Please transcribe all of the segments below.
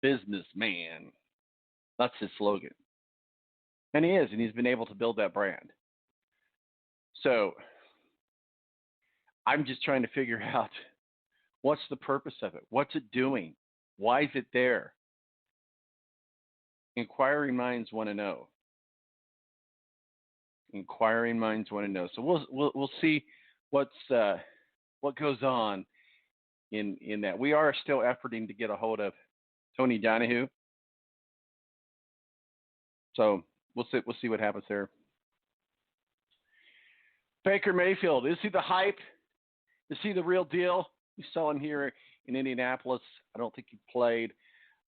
businessman. That's his slogan. And he is, and he's been able to build that brand. So I'm just trying to figure out what's the purpose of it? What's it doing? Why is it there? Inquiring minds want to know. Inquiring minds want to know. So we'll see what goes on in that. We are still efforting to get a hold of Tony Donohue. So we'll see what happens there. Baker Mayfield, is he the hype? Is he the real deal? We saw him here in Indianapolis. I don't think he played.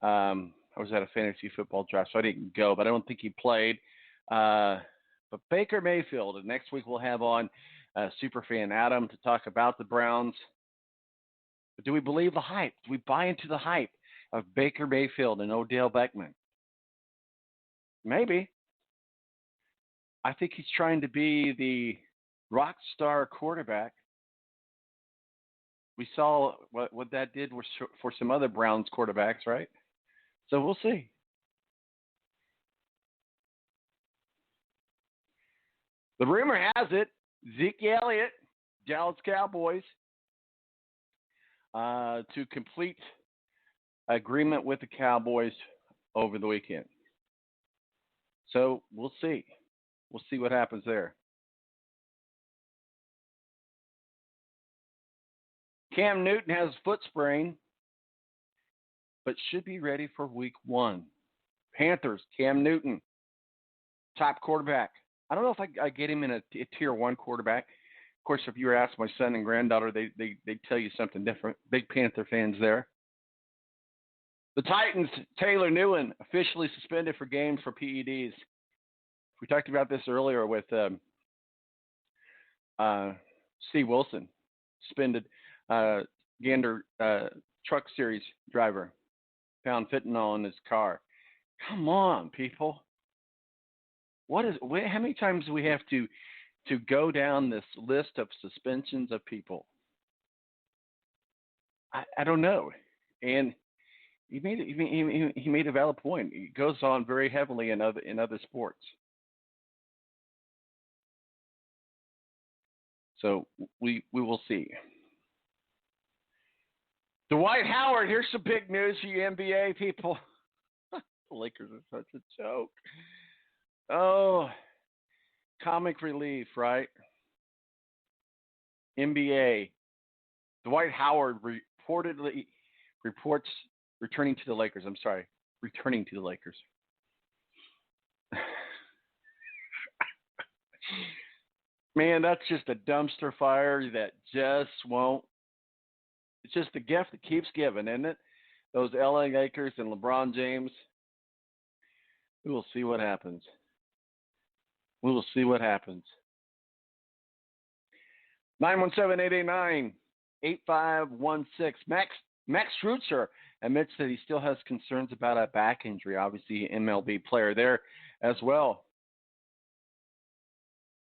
I was at a fantasy football draft, so I didn't go, but I don't think he played. But Baker Mayfield, and next week we'll have on Superfan Adam to talk about the Browns. But do we believe the hype? Do we buy into the hype of Baker Mayfield and Odell Beckham? Maybe. I think he's trying to be the rock star quarterback. We saw what that did for some other Browns quarterbacks, right? So we'll see. The rumor has it, Zeke Elliott, Dallas Cowboys, to complete agreement with the Cowboys over the weekend. So we'll see. We'll see what happens there. Cam Newton has a foot sprain, but should be ready for week 1. Panthers, Cam Newton, top quarterback. I don't know if I get him in a tier 1 quarterback. Of course, if you were asked my son and granddaughter, they tell you something different. Big Panther fans there. The Titans, Taylor Newen, officially suspended for games for PEDs. We talked about this earlier with Steve Wilson, suspended Gander truck series driver, found fentanyl in his car. Come on, people. How many times do we have to go down this list of suspensions of people? I don't know. And he made a valid point. It goes on very heavily in other sports. So we will see. Dwight Howard, here's some big news for you NBA people. The Lakers are such a joke. Oh, comic relief, right? NBA. Dwight Howard reportedly reports returning to the Lakers. I'm sorry, returning to the Lakers. Man, that's just a dumpster fire that just won't. It's just the gift that keeps giving, isn't it? Those LA Lakers and LeBron James. We will see what happens. We will see what happens. 917-889-8516. Max Scherzer admits that he still has concerns about a back injury. Obviously, MLB player there as well.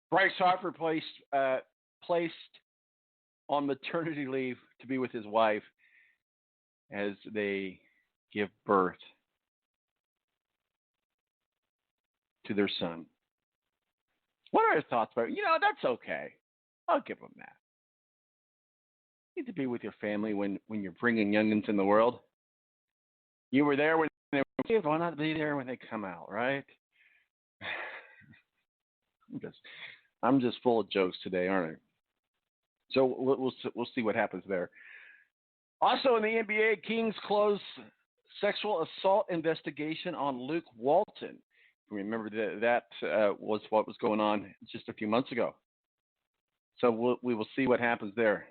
Bryce Harper placed on maternity leave to be with his wife as they give birth to their son. What are his thoughts about it? That's okay. I'll give him that. You need to be with your family when you're bringing youngins in the world. You were there when they were kids. Why not be there when they come out, right? I'm just full of jokes today, aren't I? So we'll see what happens there. Also in the NBA, Kings close sexual assault investigation on Luke Walton. Remember that was what was going on just a few months ago. So we will see what happens there.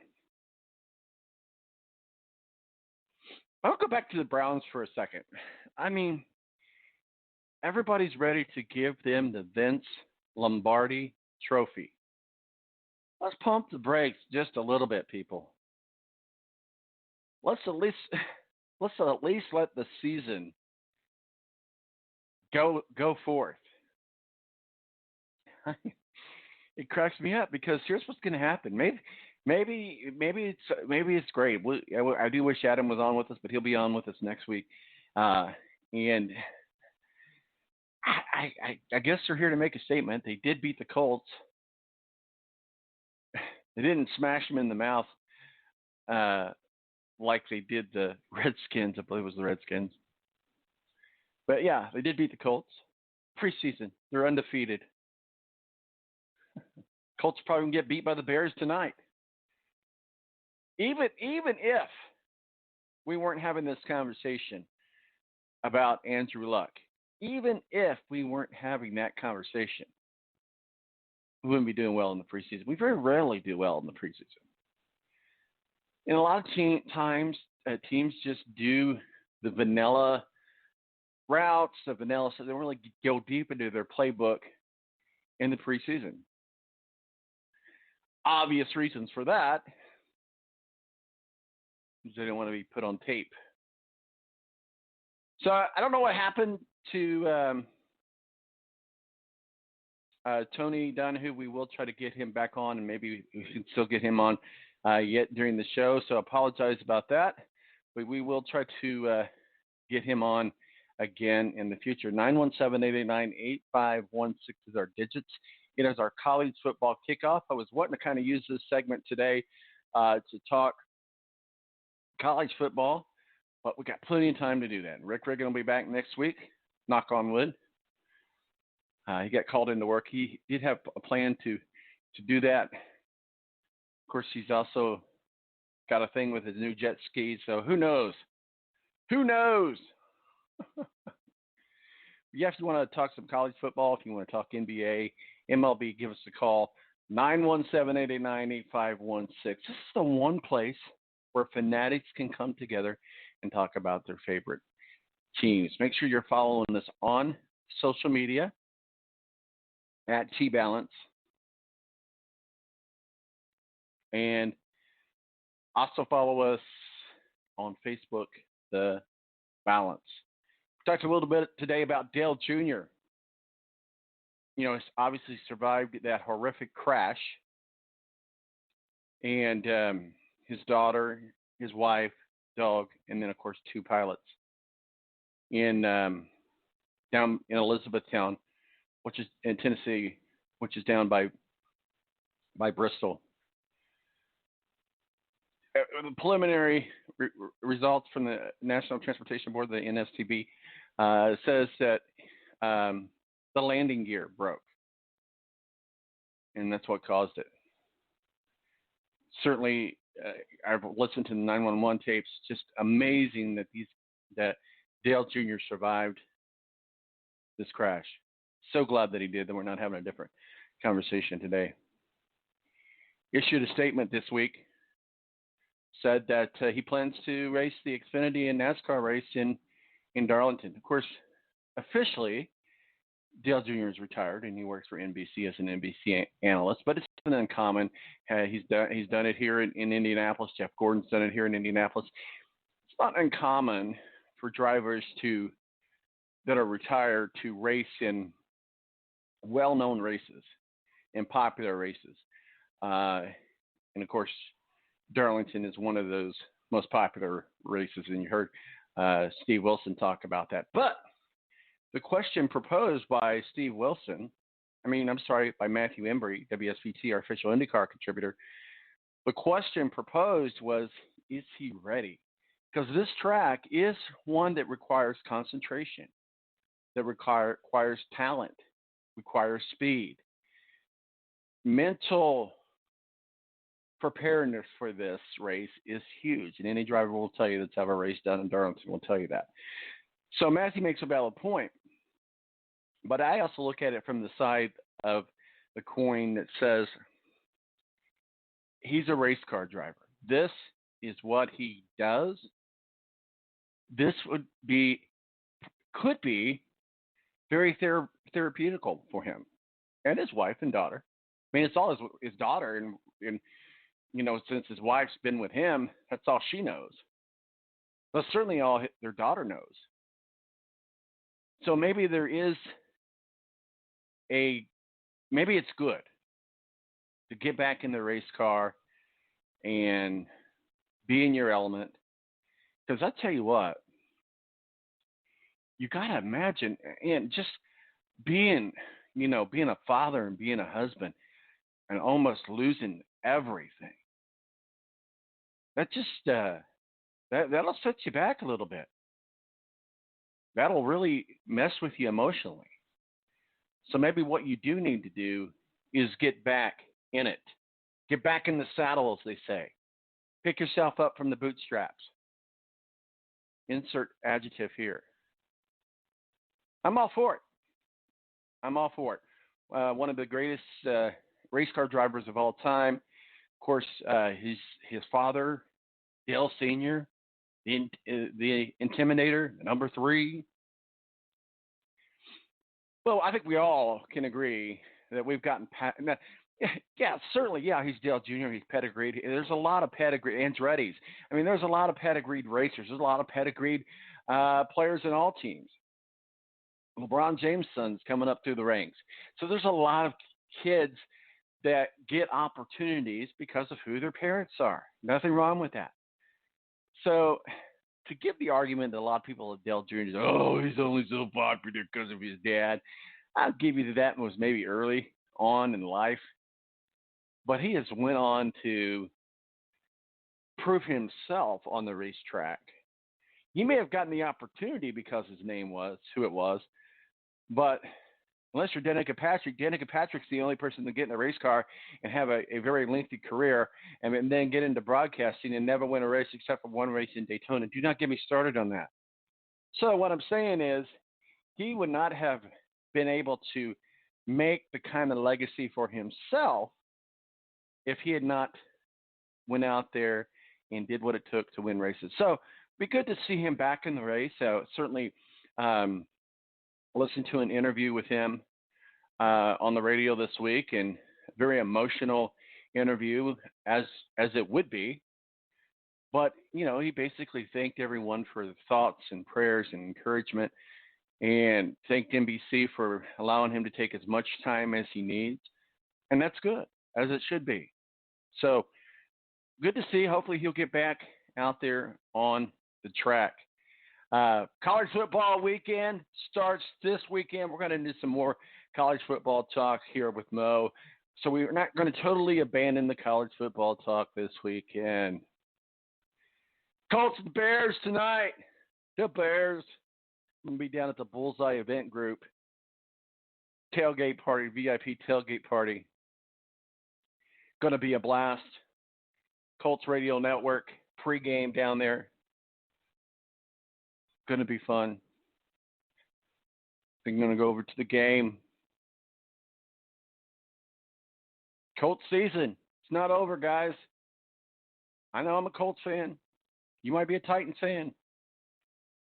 I'll go back to the Browns for a second. I mean, everybody's ready to give them the Vince Lombardi trophy. Let's pump the brakes just a little bit, people. Let's at least let the season go forth. It cracks me up because here's what's going to happen. Maybe it's great. I do wish Adam was on with us, but he'll be on with us next week. And I guess they're here to make a statement. They did beat the Colts. They didn't smash them in the mouth like they did the Redskins. I believe it was the Redskins. But yeah, they did beat the Colts. Preseason, they're undefeated. Colts probably going to get beat by the Bears tonight. Even if we weren't having this conversation about Andrew Luck, even if we weren't having that conversation, we wouldn't be doing well in the preseason. We very rarely do well in the preseason. And a lot of times, teams just do the vanilla routes, the vanilla, so they don't really go deep into their playbook in the preseason. Obvious reasons for that is they don't want to be put on tape. So I don't know what happened to Tony Donohue. We will try to get him back on, and maybe we can still get him on yet during the show. So I apologize about that, but we will try to get him on again in the future. 917-889-8516 is our digits. It is our college football kickoff. I was wanting to kind of use this segment today to talk college football, but we got plenty of time to do that. Rick Riggin will be back next week, knock on wood. He got called into work. He did have a plan to do that. Of course, he's also got a thing with his new jet skis, so who knows? Who knows? Yeah, if you want to talk some college football, if you want to talk NBA, MLB, give us a call, 917-889-8516. This is the one place where fanatics can come together and talk about their favorite teams. Make sure you're following us on social media at T-Balance. And also follow us on Facebook, The Balance. We talked a little bit today about Dale Jr. You know, he's obviously survived that horrific crash. And his daughter, his wife, dog, and then, of course, two pilots down in Elizabethtown, which is in Tennessee, which is down by Bristol. The preliminary results from the National Transportation Board, the NSTB, says that the landing gear broke, and that's what caused it. Certainly, I've listened to the 911 tapes. Just amazing that Dale Jr. survived this crash. So glad that he did. That we're not having a different conversation today. Issued a statement this week. Said that he plans to race the Xfinity and NASCAR race in Darlington. Of course, officially, Dale Jr. is retired and he works for NBC as an NBC analyst, but it's not uncommon. He's done it here in Indianapolis. Jeff Gordon's done it here in Indianapolis. It's not uncommon for drivers that are retired to race in well-known races, in popular races. And of course, Darlington is one of those most popular races, and you heard Steve Wilson talk about that. But the question proposed by by Matthew Embry, WSVT, our official IndyCar contributor, the question proposed was, is he ready? Because this track is one that requires concentration, that requires talent, requires speed, mental preparedness for this race is huge, and any driver will tell you that's ever raced down in Darlington will tell you that. So Matthew makes a valid point, but I also look at it from the side of the coin that says he's a race car driver. This is what he does. This could be very therapeutical for him and his wife and daughter. I mean, it's all his daughter, and you know, since his wife's been with him, that's all she knows. That's certainly all their daughter knows. So maybe maybe it's good to get back in the race car and be in your element. Because I tell you what, you got to imagine, and just being, being a father and being a husband and almost losing everything. That just, that'll set you back a little bit. That'll really mess with you emotionally. So maybe what you do need to do is get back in it. Get back in the saddle, as they say. Pick yourself up from the bootstraps. Insert adjective here. I'm all for it. I'm all for it. One of the greatest race car drivers of all time. Of course, his father, Dale Sr., the Intimidator, the number 3. Well, I think we all can agree that we've gotten past. Yeah, certainly. Yeah, he's Dale Jr. He's pedigreed. There's a lot of pedigree. Andretti's. I mean, there's a lot of pedigreed racers. There's a lot of pedigreed players in all teams. LeBron James' son's coming up through the ranks. So there's a lot of kids that get opportunities because of who their parents are. Nothing wrong with that. So to give the argument that a lot of people at Dale Jr. say, oh, he's only so popular because of his dad, I'll give you that was maybe early on in life. But he has went on to prove himself on the racetrack. He may have gotten the opportunity because his name was who it was, but unless you're Danica Patrick's the only person to get in a race car and have a very lengthy career and then get into broadcasting and never win a race except for one race in Daytona. Do not get me started on that. So what I'm saying is he would not have been able to make the kind of legacy for himself if he had not went out there and did what it took to win races. So it'd be good to see him back in the race. So certainly listened to an interview with him on the radio this week, and a very emotional interview as it would be. But, he basically thanked everyone for the thoughts and prayers and encouragement, and thanked NBC for allowing him to take as much time as he needs. And that's good, as it should be. So good to see. Hopefully he'll get back out there on the track. College football weekend starts this weekend. We're going to do some more college football talk here with Mo. So we're not going to totally abandon the college football talk this weekend. Colts and Bears tonight. The Bears. I'm going to be down at the Bullseye Event Group. Tailgate party, VIP tailgate party. Going to be a blast. Colts Radio Network pregame down there. Going to be fun. I'm going to go over to the game. Colts season. It's not over, guys. I know I'm a Colts fan. You might be a Titans fan.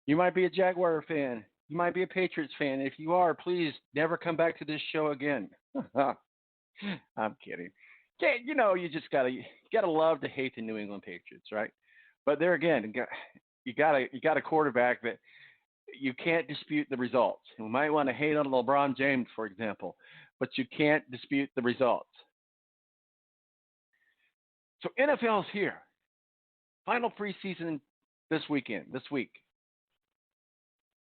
You might be a Jaguar fan. You might be a Patriots fan. If you are, please never come back to this show again. I'm kidding. You just gotta love to hate the New England Patriots, right? But there again, you got a quarterback that you can't dispute the results. You might want to hate on LeBron James, for example, but you can't dispute the results. So NFL's here. Final preseason this week. And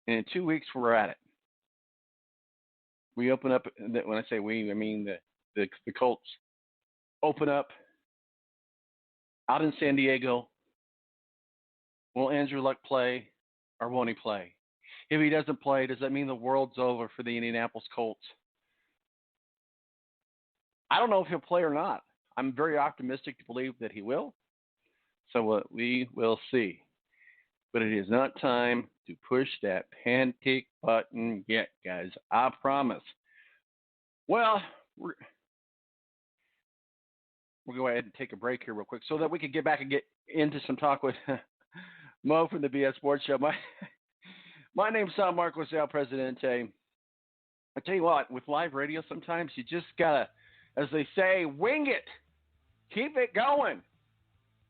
in 2 weeks, we're at it. We open up, when I say we, I mean the Colts open up out in San Diego. Will Andrew Luck play or won't he play? If he doesn't play, does that mean the world's over for the Indianapolis Colts? I don't know if he'll play or not. I'm very optimistic to believe that he will. So we will see. But it is not time to push that pancake button yet, guys. I promise. Well, we're going to go ahead and take a break here real quick so that we can get back and get into some talk with Mo from the BS Sports Show. My name's Sal Marcos, El Presidente. I tell you what, with live radio, sometimes you just got to, as they say, wing it. Keep it going.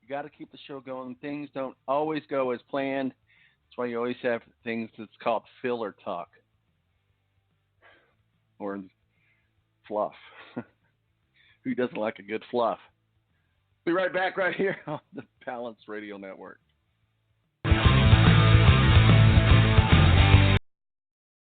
You got to keep the show going. Things don't always go as planned. That's why you always have things that's called filler talk or fluff. Who doesn't like a good fluff? Be right back right here on the Balance Radio Network.